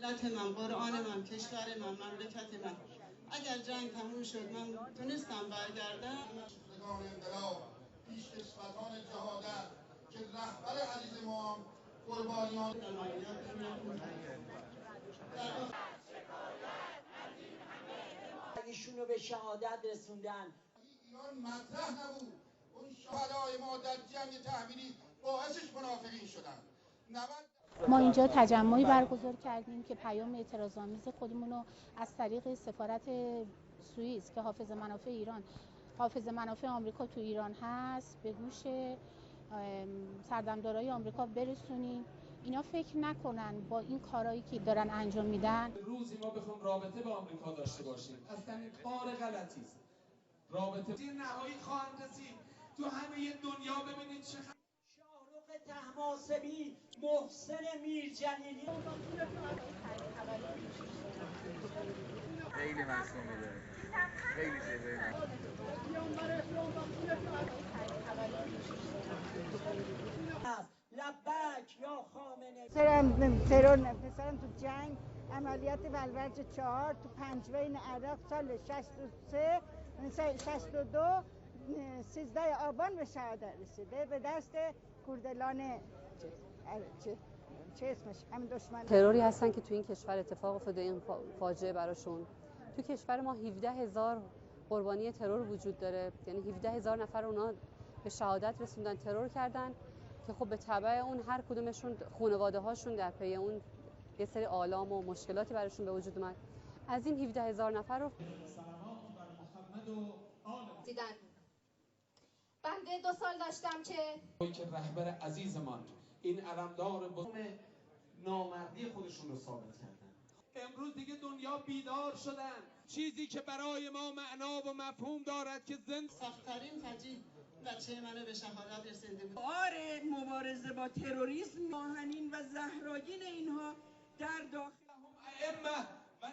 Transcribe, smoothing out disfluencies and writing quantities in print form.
ملت من، قرآن من، کشور من، مملکت من. اگر جنگ تموم شد من تونستم برگردم. انقلاب پیشکسوتان جهادت که رهبر عزیز ما قربانیان ایشونو به شهادت رسوندن. ایران مطرح نبود. اون شهدای ما در جنگ تحمیلی باعثش منافقین شدن. ما اینجا تجمعی برگزار کردیم که پیام اعتراض‌آمیز خودمون رو از طریق سفارت سوئیس که حافظ منافع آمریکا تو ایران هست به گوش سردمدارای آمریکا برسونیم. اینا فکر نکنن با این کارهایی که دارن انجام میدن روزی ما بخوام رابطه با آمریکا داشته باشیم، اصلا این کار غلطی است. رابطه نهایی خواهند رسید تو همه دنیا. ببینید چه شاهرخ طهماسبی، محسن میرجلیلی خیلی معصومی داره، خیلی شبیه لبک یا خامنه. پسرم تو جنگ عملیات ولورج 4 تو پنجوین عراق سال 62 13 آبان به شهادت رسیده به دست کردلان چه اسمش همین دشمن تروری هستن که تو این کشور اتفاق افتاده. این فاجعه براشون. تو کشور ما 17,000 قربانی ترور وجود داره، یعنی 17,000 نفر اونا به شهادت رسوندن، ترور کردن که خب به تبع اون هر کدومشون خانواده هاشون در پی اون یه سری آلام و مشکلاتی براشون به وجود اومد. از این 17,000 نفر رو بنده 2 سال داشتم که رهبر عزیزمان این علمدار نامردی خودشون رو ثابت کردن. امروز دیگه دنیا بیدار شدن. چیزی که برای ما معنا و مفهوم دارد که سخت‌ترین فجیع بچه منو به شهادت رسونده بود. آره مبارزه با تروریسم، آهنین و زهراگین اینها در داخل ائمه و